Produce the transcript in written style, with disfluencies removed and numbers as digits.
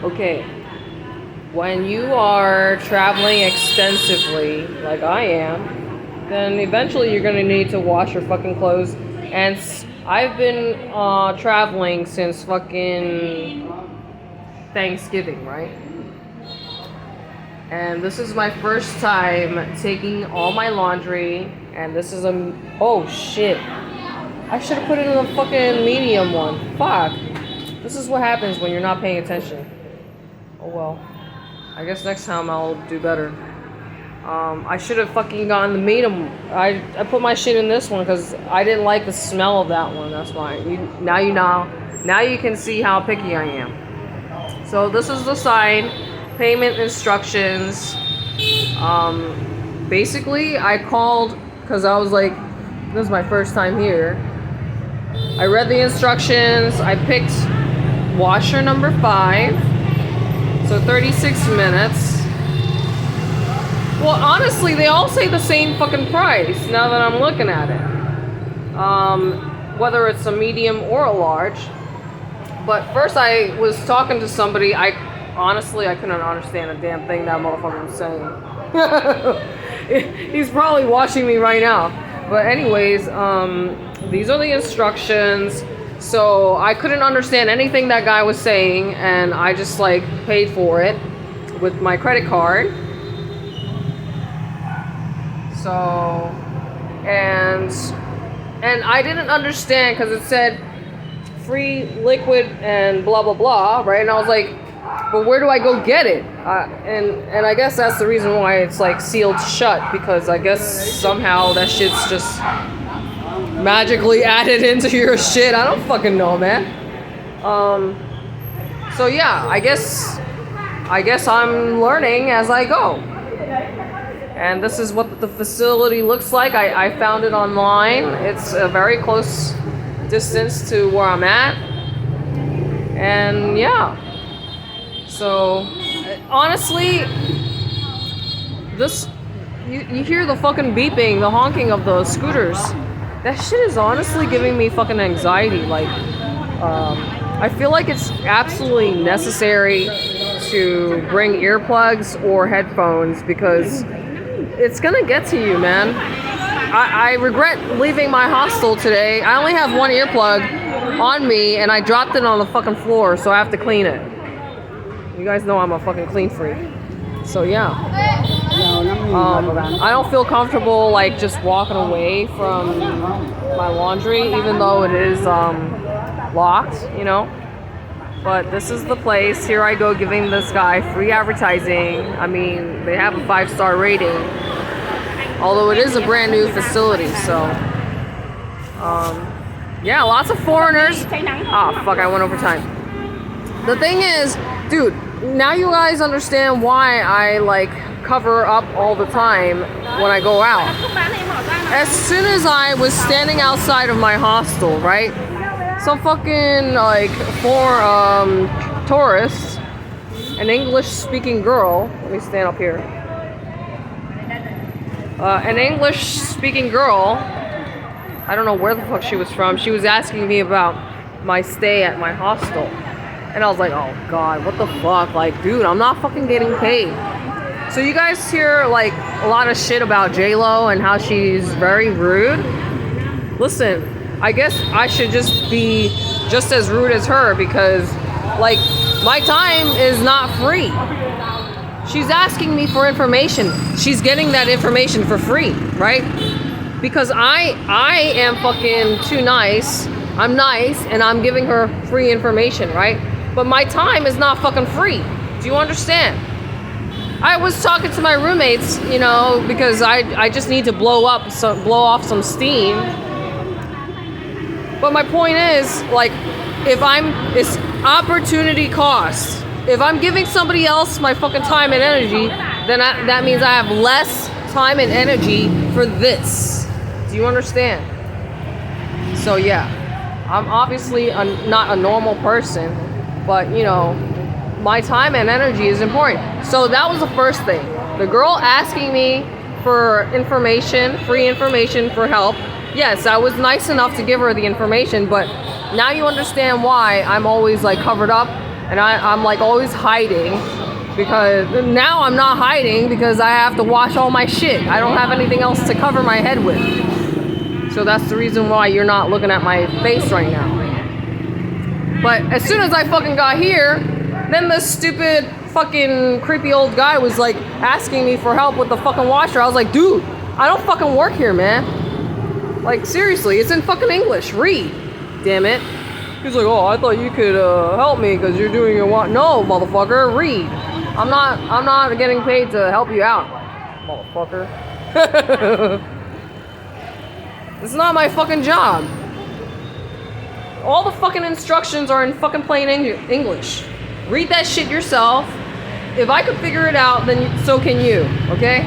Okay. When you are traveling extensively, like I am, then eventually you're gonna need to wash your fucking clothes. And I've been traveling since fucking Thanksgiving, right? And this is my first time taking all my laundry, and this is a oh shit. I should have put it in the fucking medium one. Fuck. This is what happens when you're not paying attention. Oh well. I guess next time I'll do better. I should have fucking gotten the medium. I put my shit in this one because I didn't like the smell of that one. That's why. Now you know. Now you can see how picky I am. So this is the sign. Payment instructions. Basically, I called because I was like, this is my first time here. I read the instructions. I picked washer number 5. So 36 minutes. Well, honestly, they all say the same fucking price now that I'm looking at it. Whether it's a medium or a large. But first I was talking to somebody, honestly, I couldn't understand a damn thing that motherfucker was saying. He's probably watching me right now. But anyways, these are the instructions. So I couldn't understand anything that guy was saying, and I just like paid for it with my credit card. So, and I didn't understand because it said free liquid and blah blah blah, right? And I was like, but where do I go get it? And I guess that's the reason why it's like sealed shut, because I guess somehow that shit's just magically added into your shit. I don't fucking know, man. So yeah, I guess I'm learning as I go. And this is what the facility looks like. I found it online. It's a very close distance to where I'm at. And yeah. So, honestly, you hear the fucking beeping, the honking of the scooters. That shit is honestly giving me fucking anxiety. Like, I feel like it's absolutely necessary to bring earplugs or headphones because it's gonna get to you, man. I regret leaving my hostel today. I only have one earplug on me and I dropped it on the fucking floor, so I have to clean it. You guys know I'm a fucking clean freak. So yeah. I don't feel comfortable like just walking away from my laundry, even though it is locked, you know. But this is the place. Here I go giving this guy free advertising. I mean, they have a 5-star rating. Although it is a brand new facility, so yeah, lots of foreigners. Ah, fuck, I went over time. The thing is, dude, now you guys understand why I like cover up all the time when I go out. As soon as I was standing outside of my hostel, right? Some fucking like tourists, an English-speaking girl. Let me stand up here. An English-speaking girl. I don't know where the fuck she was from. She was asking me about my stay at my hostel. And I was like, oh god, what the fuck? Like, dude, I'm not fucking getting paid. So you guys hear like a lot of shit about J-Lo and how she's very rude. Listen, I guess I should just be just as rude as her because like my time is not free. She's asking me for information. She's getting that information for free, right? Because I am fucking too nice. I'm nice and I'm giving her free information, right? But my time is not fucking free. Do you understand? I was talking to my roommates, you know, because I just need to blow off some steam. But my point is, like, it's opportunity cost. If I'm giving somebody else my fucking time and energy, then that means I have less time and energy for this. Do you understand? So yeah, I'm obviously not a normal person, but you know, my time and energy is important. So that was the first thing. The girl asking me for information, free information for help. Yes, I was nice enough to give her the information, but now you understand why I'm always like covered up And I'm like always hiding, because now I'm not hiding because I have to wash all my shit. I don't have anything else to cover my head with. So that's the reason why you're not looking at my face right now. But as soon as I fucking got here, then the stupid fucking creepy old guy was like asking me for help with the fucking washer. I was like, dude, I don't fucking work here, man. Like, seriously, it's in fucking English. Read. Damn it. He's like, oh, I thought you could help me because you're doing your what? No, motherfucker, read. I'm not getting paid to help you out, motherfucker. It's not my fucking job. All the fucking instructions are in fucking plain English. Read that shit yourself. If I could figure it out, then so can you, okay?